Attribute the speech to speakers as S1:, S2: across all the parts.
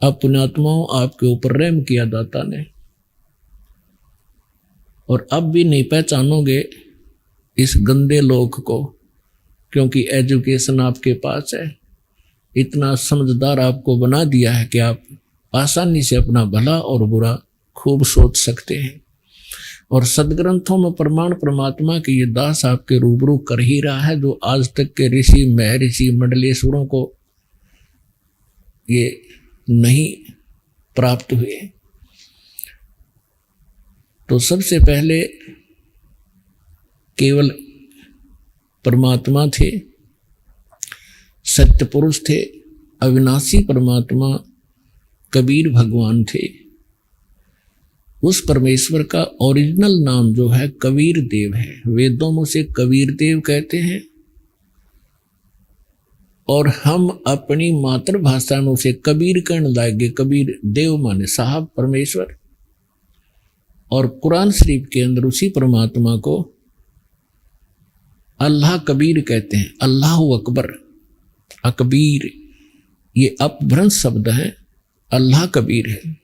S1: आप पुण्यात्माओं, आपके ऊपर रहम किया दाता ने, और अब भी नहीं पहचानोगे इस गंदे लोक को, क्योंकि एजुकेशन आपके पास है। इतना समझदार आपको बना दिया है कि आप आसानी से अपना भला और बुरा खूब सोच सकते हैं। और सदग्रंथों में प्रमाण परमात्मा की ये दास आपके रूबरू कर ही रहा है, जो आज तक के ऋषि महर्षि मंडलेश्वरों को ये नहीं प्राप्त हुए। तो सबसे पहले केवल परमात्मा थे, सत्य पुरुष थे, अविनाशी परमात्मा कबीर भगवान थे। उस परमेश्वर का ओरिजिनल नाम जो है कबीर देव है। वेदों में उसे कबीर देव कहते हैं, और हम अपनी मातृभाषा में उसे कबीर कहने लगे। कबीर देव माने साहब परमेश्वर। और कुरान शरीफ के अंदर उसी परमात्मा को अल्लाह कबीर कहते हैं। अल्लाह अकबर, अकबीर ये अपभ्रंश शब्द है। अल्लाह कबीर है।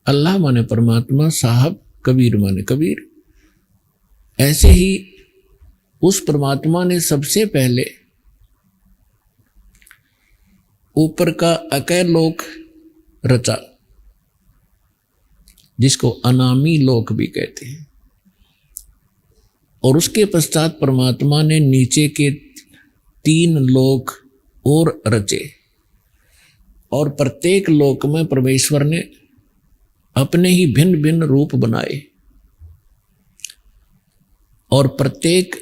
S1: अल्लाह माने परमात्मा, साहब कबीर माने कबीर। ऐसे ही उस परमात्मा ने सबसे पहले ऊपर का अकय लोक रचा, जिसको अनामी लोक भी कहते हैं। और उसके पश्चात परमात्मा ने नीचे के 3 लोक और रचे, और प्रत्येक लोक में परमेश्वर ने अपने ही भिन्न भिन्न रूप बनाए। और प्रत्येक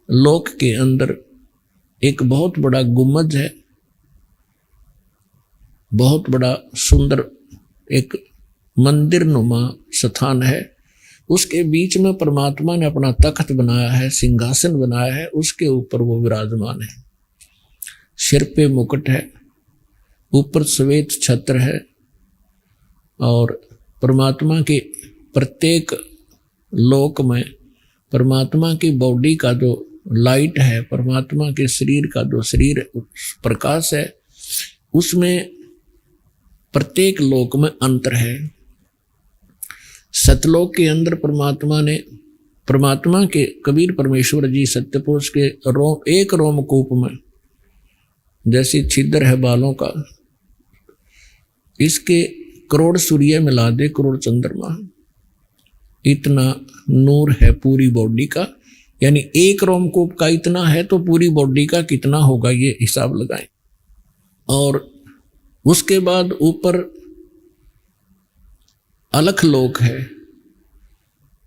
S1: लोक के अंदर एक बहुत बड़ा गुम्बद है, बहुत बड़ा सुंदर एक मंदिर नुमा स्थान है। उसके बीच में परमात्मा ने अपना तख्त बनाया है, सिंहासन बनाया है, उसके ऊपर वो विराजमान है। सिर पे मुकुट है, ऊपर श्वेत छत्र है, और परमात्मा के प्रत्येक लोक में परमात्मा की बॉडी का जो लाइट है, परमात्मा के शरीर का जो शरीर प्रकाश है, उसमें प्रत्येक लोक में अंतर है। सतलोक के अंदर परमात्मा के कबीर परमेश्वर जी सत्यपुरुष के एक रोमकूप में, जैसे छिद्र है बालों का, इसके करोड़ सूर्य मिला दे, करोड़ चंद्रमा, इतना नूर है पूरी बॉडी का। यानी एक रोमकूप का इतना है तो पूरी बॉडी का कितना होगा, ये हिसाब लगाएं। और उसके बाद ऊपर अलख लोक है,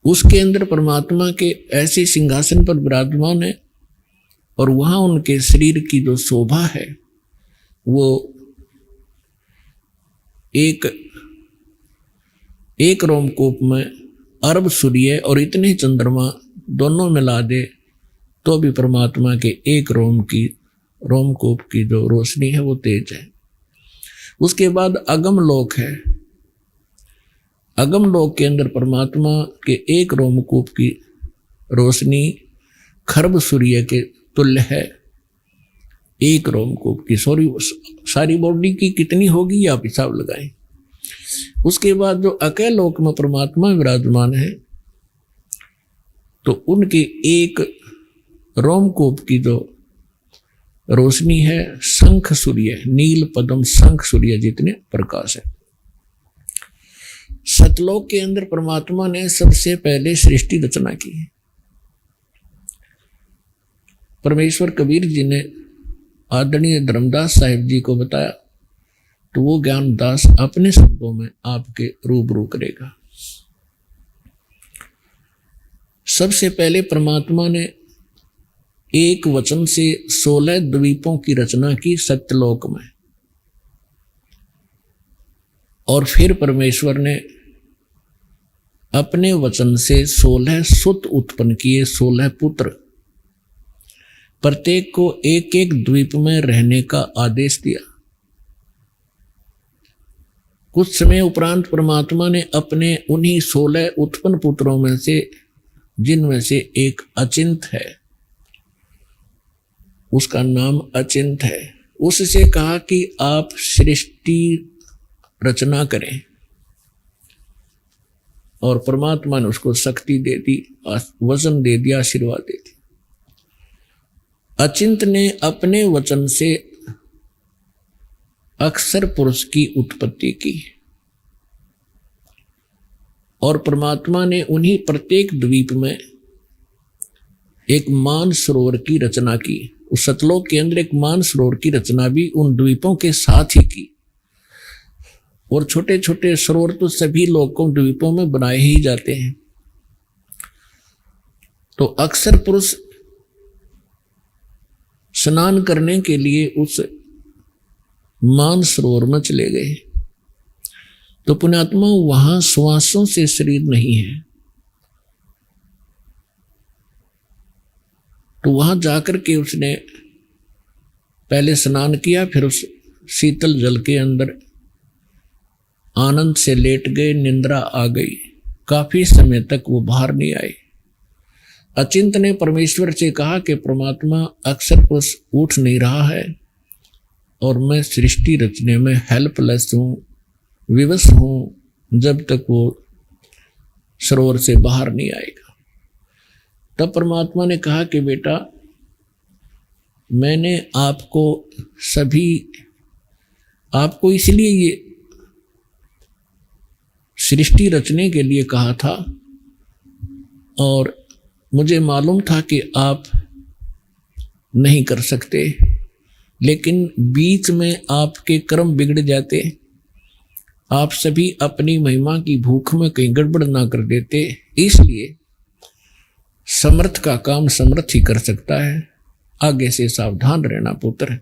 S1: उसके अंदर परमात्मा के ऐसे सिंहासन पर विराजमान है, और वहां उनके शरीर की जो शोभा है वो एक रोमकूप में अरब सूर्य और इतने चंद्रमा दोनों मिला दे तो भी परमात्मा के एक रोमकूप की जो रोशनी है वो तेज है। उसके बाद अगम लोक है। अगम लोक के अंदर परमात्मा के एक रोमकूप की रोशनी खरब सूर्य के तुल्य है। एक रोमकूप की सारी बॉडी की कितनी होगी आप हिसाब लगाएं। उसके बाद जो अकय लोक में परमात्मा विराजमान है, तो उनके एक रोमकूप की जो रोशनी है शंख सूर्य, नील पद्म शंख सूर्य जितने प्रकाश है। सतलोक के अंदर परमात्मा ने सबसे पहले सृष्टि रचना की। परमेश्वर कबीर जी ने आदरणीय धर्मदास साहिब जी को बताया, तो वो ज्ञानदास अपने शब्दों में आपके रूबरू करेगा। सबसे पहले परमात्मा ने एक वचन से 16 द्वीपों की रचना की सत्यलोक में, और फिर परमेश्वर ने अपने वचन से 16 सुत उत्पन्न किए, 16 पुत्र। प्रत्येक को एक एक द्वीप में रहने का आदेश दिया। कुछ समय उपरांत परमात्मा ने अपने उन्हीं 16 उत्पन्न पुत्रों में से, जिनमें से एक अचिंत है, उसका नाम अचिंत है, उससे कहा कि आप सृष्टि रचना करें, और परमात्मा ने उसको शक्ति दे दी, वचन दे दिया, आशीर्वाद दे दी। अचिंत ने अपने वचन से अक्षर पुरुष की उत्पत्ति की, और परमात्मा ने उन्हीं प्रत्येक द्वीप में एक मान सरोवर की रचना की। उस सतलोक के अंदर एक मान सरोवर की रचना भी उन द्वीपों के साथ ही की। और छोटे छोटे सरोवर तो सभी लोकों द्वीपों में बनाए ही जाते हैं। तो अक्षर पुरुष स्नान करने के लिए उस मान सरोवर में चले गए। तो पुण्यात्मा वहां श्वासों से शरीर नहीं है, तो वहां जाकर के उसने पहले स्नान किया, फिर उस शीतल जल के अंदर आनंद से लेट गए, निंद्रा आ गई। काफी समय तक वो बाहर नहीं आए। अचिंत ने परमेश्वर से कहा कि परमात्मा अक्षर पुरुष उठ नहीं रहा है और मैं सृष्टि रचने में हेल्पलेस हूं, विवश हूं, जब तक वो सरोवर से बाहर नहीं आएगा। तब परमात्मा ने कहा कि बेटा, मैंने आपको इसलिए ये सृष्टि रचने के लिए कहा था, और मुझे मालूम था कि आप नहीं कर सकते, लेकिन बीच में आपके कर्म बिगड़ जाते, आप सभी अपनी महिमा की भूख में कहीं गड़बड़ ना कर देते। इसलिए समर्थ का काम समर्थ ही कर सकता है, आगे से सावधान रहना पुत्र।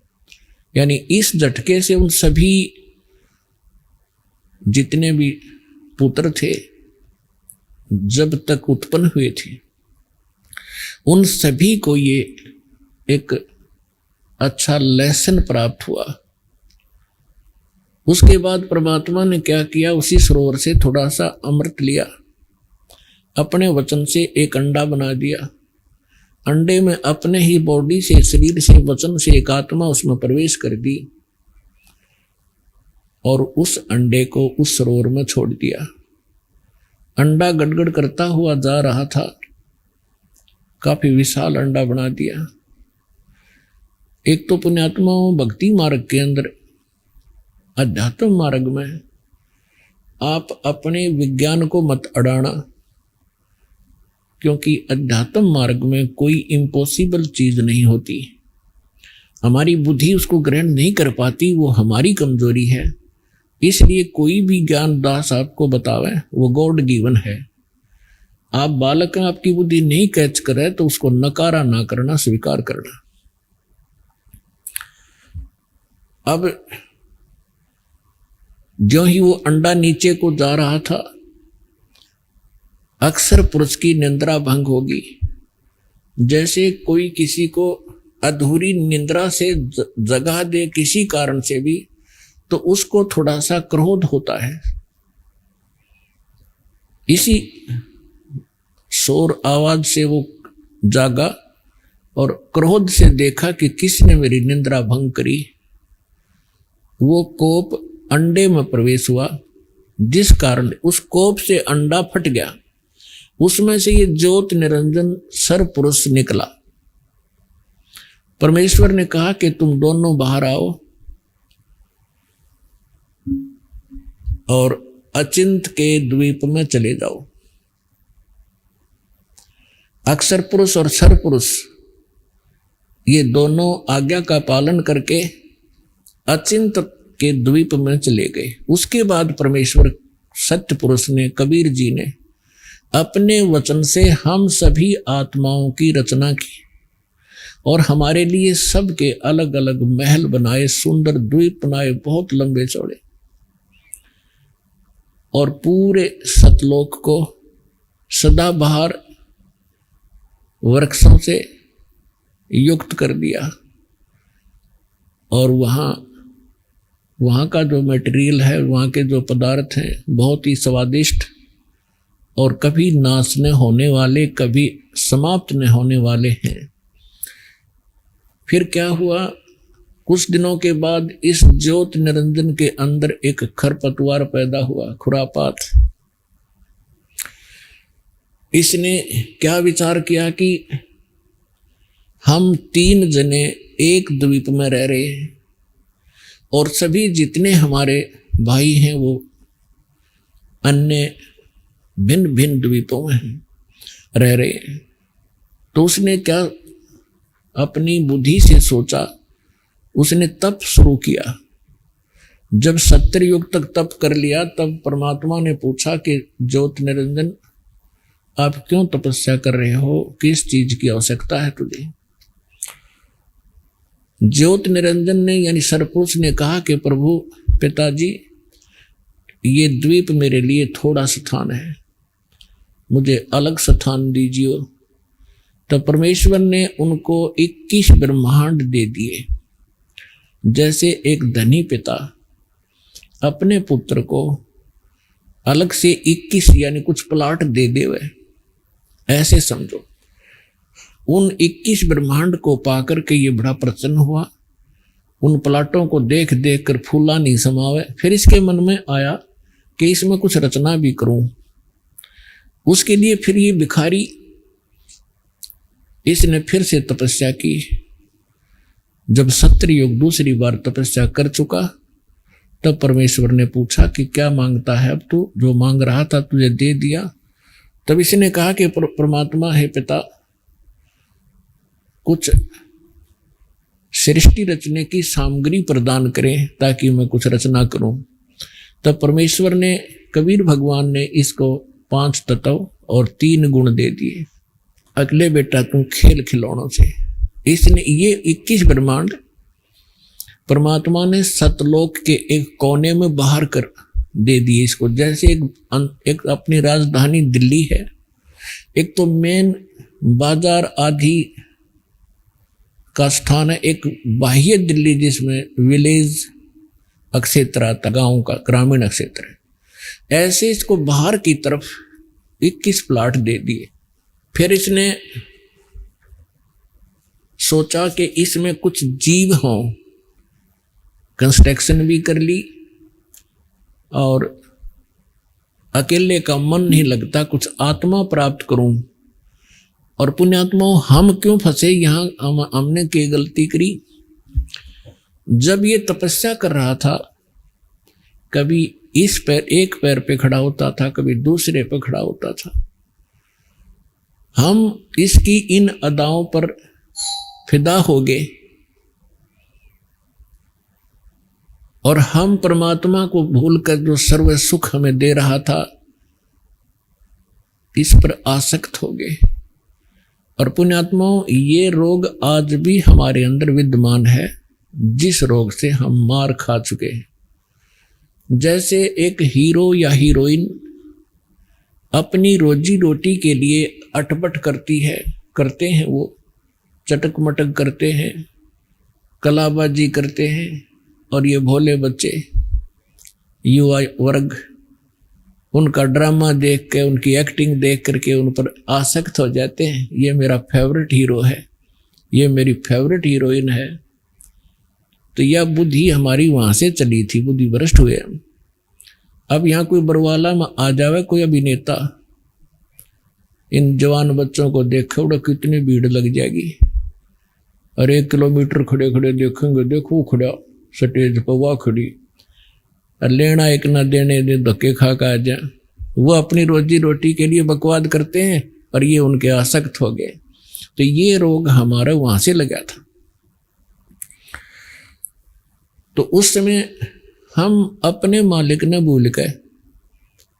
S1: यानी इस झटके से उन सभी जितने भी पुत्र थे जब तक उत्पन्न हुए थे, उन सभी को ये एक अच्छा लेसन प्राप्त हुआ। उसके बाद परमात्मा ने क्या किया, उसी सरोवर से थोड़ा सा अमृत लिया, अपने वचन से एक अंडा बना दिया। अंडे में अपने ही बॉडी से, शरीर से, वचन से एक आत्मा उसमें प्रवेश कर दी, और उस अंडे को उस सरोवर में छोड़ दिया। अंडा गड़गड़ करता हुआ जा रहा था, काफी विशाल अंडा बना दिया। एक तो पुण्यात्माओं, भक्ति मार्ग के अंदर, अध्यात्म मार्ग में आप अपने विज्ञान को मत अड़ाना, क्योंकि अध्यात्म मार्ग में कोई इम्पॉसिबल चीज नहीं होती। हमारी बुद्धि उसको ग्रहण नहीं कर पाती, वो हमारी कमजोरी है। इसलिए कोई भी ज्ञान दास आपको बतावे वो गॉड गिवन है। आप बालक हैं, आपकी बुद्धि नहीं कैच करे तो उसको नकारा ना करना, स्वीकार करना। अब जो ही वो अंडा नीचे को जा रहा था, अक्षर पुरुष की निंद्रा भंग होगी। जैसे कोई किसी को अधूरी निंद्रा से जगा दे किसी कारण से भी, तो उसको थोड़ा सा क्रोध होता है। इसी शोर आवाज से वो जागा और क्रोध से देखा कि किसने मेरी निंद्रा भंग करी। वो कोप अंडे में प्रवेश हुआ, जिस कारण उस कोप से अंडा फट गया। उसमें से ये ज्योत निरंजन सर पुरुष निकला। परमेश्वर ने कहा कि तुम दोनों बाहर आओ और अचिंत के द्वीप में चले जाओ। अक्षर पुरुष और सर पुरुष ये दोनों आज्ञा का पालन करके अचिंत के द्वीप में चले गए। उसके बाद परमेश्वर सत्य पुरुष ने, कबीर जी ने अपने वचन से हम सभी आत्माओं की रचना की और हमारे लिए सबके अलग अलग महल बनाए, सुंदर द्वीप बनाए, बहुत लंबे चौड़े, और पूरे सतलोक को सदाबहार वृक्षों से युक्त कर दिया। और वहाँ का जो मटेरियल है, वहाँ के जो पदार्थ हैं, बहुत ही स्वादिष्ट और कभी नाश न होने वाले, कभी समाप्त न होने वाले हैं। फिर क्या हुआ, कुछ दिनों के बाद इस ज्योत निरंजन के अंदर एक खरपतवार पैदा हुआ, खुरापात। इसने क्या विचार किया कि हम 3 जने एक द्वीप में रह रहे हैं और सभी जितने हमारे भाई हैं वो अन्य भिन्न भिन्न द्वीपों में रह रहे हैं। तो उसने क्या अपनी बुद्धि से सोचा, उसने तप शुरू किया। जब 70 युग तक तप कर लिया तब परमात्मा ने पूछा कि ज्योत निरंजन आप क्यों तपस्या कर रहे हो, किस चीज की आवश्यकता है तुझे। ज्योत निरंजन ने यानी सरपुरुष ने कहा कि प्रभु पिताजी ये द्वीप मेरे लिए थोड़ा स्थान है, मुझे अलग स्थान दीजिए। तो परमेश्वर ने उनको 21 ब्रह्मांड दे दिए। जैसे एक धनी पिता अपने पुत्र को अलग से 21 यानी कुछ प्लाट दे देवे, ऐसे समझो। उन 21 ब्रह्मांड को पाकर के ये बड़ा प्रसन्न हुआ। उन प्लाटों को देख देख कर फूला नहीं समावे। फिर इसके मन में आया कि इसमें कुछ रचना भी करूं। उसके लिए फिर ये भिखारी, इसने फिर से तपस्या की। जब 70 युग दूसरी बार तपस्या कर चुका तब परमेश्वर ने पूछा कि क्या मांगता है अब तू, जो मांग रहा था तुझे दे दिया। तब इसने कहा कि परमात्मा है पिता, कुछ सृष्टि रचने की सामग्री प्रदान करें ताकि मैं कुछ रचना करूं। तब परमेश्वर ने, कबीर भगवान ने इसको 5 तत्व और 3 गुण दे दिए। अगले बेटा तुम खेल खिलौनों से। इसने ये 21 ब्रह्मांड परमात्मा ने सतलोक के एक कोने में बाहर कर दे दिए इसको। जैसे एक अपनी राजधानी दिल्ली है, एक तो मेन बाजार आदि का स्थान है, एक बाह्य दिल्ली जिसमें विलेज क्षेत्र आता, गांव का ग्रामीण क्षेत्र है। ऐसे इसको बाहर की तरफ 21 प्लाट दे दिए। फिर इसने सोचा कि इसमें कुछ जीव हों, कंस्ट्रक्शन भी कर ली और अकेले का मन नहीं लगता, कुछ आत्मा प्राप्त करूं। और पुण्यात्माओं, हम क्यों फंसे यहाँ, हमने क्या गलती करी। जब ये तपस्या कर रहा था, कभी इस पैर, एक पैर पे खड़ा होता था, कभी दूसरे पे खड़ा होता था। हम इसकी इन अदाओं पर फिदा हो गए और हम परमात्मा को भूलकर जो सर्व सुख हमें दे रहा था इस पर आसक्त हो गए। और पुण्यात्माओं, ये रोग आज भी हमारे अंदर विद्यमान है, जिस रोग से हम मार खा चुके हैं। जैसे एक हीरो या हीरोइन अपनी रोजी रोटी के लिए अटपट करते हैं, वो चटक मटक करते हैं, कलाबाजी करते हैं। और ये भोले बच्चे, युवा वर्ग, उनका ड्रामा देख के, उनकी एक्टिंग देख करके उन पर आसक्त हो जाते हैं। ये मेरा फेवरेट हीरो है, ये मेरी फेवरेट हीरोइन है। तो यह बुद्धि हमारी वहां से चली थी, बुद्धि भ्रष्ट हुए। अब यहाँ कोई बरवाला में आ जावे कोई अभिनेता, इन जवान बच्चों को देखे उड़ा कितनी भीड़ लग जाएगी। और 1 किलोमीटर खड़े खड़े देखेंगे, देखो खड़ा स्टेज पर वह खड़ी, और लेना एक ना देने दे, धक्के खा आ जाए। वो अपनी रोजी रोटी के लिए बकवाद करते हैं और ये उनके आसक्त हो गए। तो ये रोग हमारा वहां से लगा था। तो उस समय हम अपने मालिक ने भूल गए,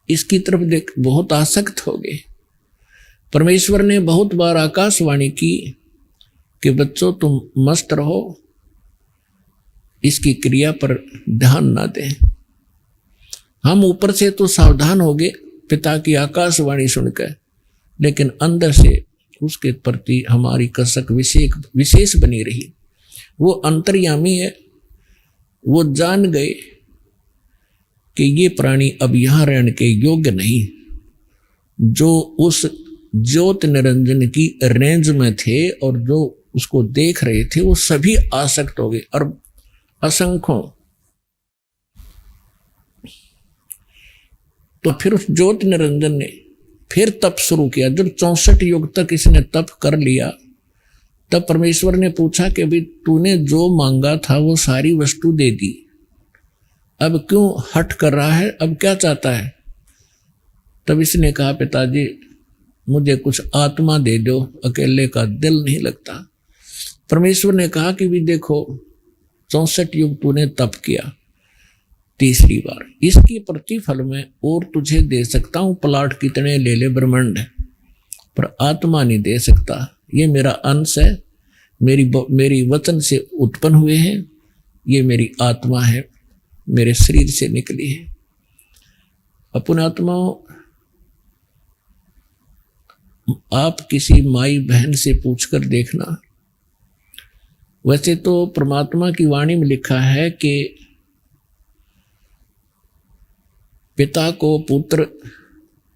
S1: इसकी तरफ देख बहुत आसक्त हो गए। परमेश्वर ने बहुत बार आकाशवाणी की कि बच्चों तुम मस्त रहो, इसकी क्रिया पर ध्यान ना दें। हम ऊपर से तो सावधान हो गए पिता की आकाशवाणी सुनकर, लेकिन अंदर से उसके प्रति हमारी कसक विशेष बनी रही। वो अंतर्यामी है, वो जान गए कि ये प्राणी अब यहाँ रहने के योग्य नहीं। जो उस ज्योत निरंजन की रेंज में थे और जो उसको देख रहे थे, वो सभी आसक्त हो गए। और असंख्यों। तो फिर उस ज्योति निरंजन ने फिर तप शुरू किया। जब 64 युग तक इसने तप कर लिया, तब परमेश्वर ने पूछा कि भाई तूने जो मांगा था वो सारी वस्तु दे दी, अब क्यों हट कर रहा है, अब क्या चाहता है? तब इसने कहा पिताजी मुझे कुछ आत्मा दे दो, अकेले का दिल नहीं लगता। परमेश्वर ने कहा कि भी देखो 64 युग तूने तप किया, तीसरी बार इसकी प्रतिफल में और तुझे दे सकता हूं, प्लाट कितने ले ले ब्रह्मांड, पर आत्मा नहीं दे सकता। ये मेरा अंश है, मेरी वचन से उत्पन्न हुए हैं, ये मेरी आत्मा है, मेरे शरीर से निकली है। अपन आत्माओं, आप किसी माई बहन से पूछकर देखना। वैसे तो परमात्मा की वाणी में लिखा है कि पिता को पुत्र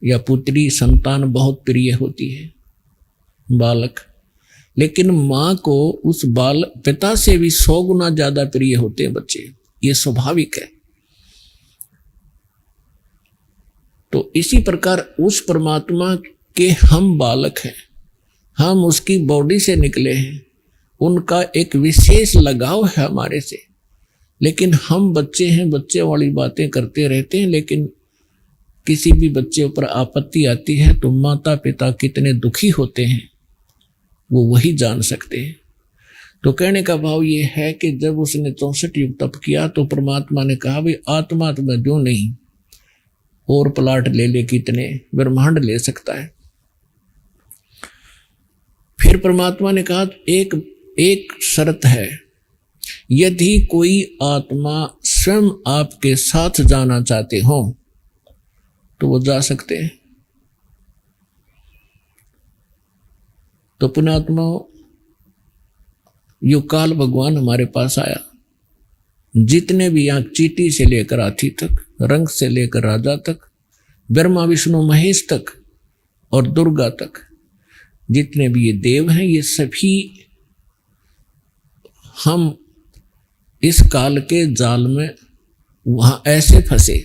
S1: या पुत्री संतान बहुत प्रिय होती है, बालक, लेकिन मां को उस पिता से भी 100 गुना ज्यादा प्रिय होते हैं बच्चे। ये स्वाभाविक है। तो इसी प्रकार उस परमात्मा के हम बालक हैं, हम उसकी बॉडी से निकले हैं, उनका एक विशेष लगाव है हमारे से, लेकिन हम बच्चे हैं, बच्चे वाली बातें करते रहते हैं। लेकिन किसी भी बच्चे पर आपत्ति आती है तो माता पिता कितने दुखी होते हैं वो वही जान सकते हैं। तो कहने का भाव ये है कि जब उसने 64 युग तप किया तो परमात्मा ने कहा भाई आत्मा तो मैं जो नहीं, और प्लाट ले ले, कितने ब्रह्मांड ले सकता है। फिर परमात्मा ने कहा एक शर्त है, यदि कोई आत्मा स्वयं आपके साथ जाना चाहते हो तो वो जा सकते हैं। तो पुण्यात्मा यो काल भगवान हमारे पास आया, जितने भी यहाँ चीटी से लेकर हाथी तक, रंग से लेकर राजा तक, ब्रह्मा विष्णु महेश तक और दुर्गा तक, जितने भी ये देव हैं, ये सभी हम इस काल के जाल में वहां ऐसे फंसे।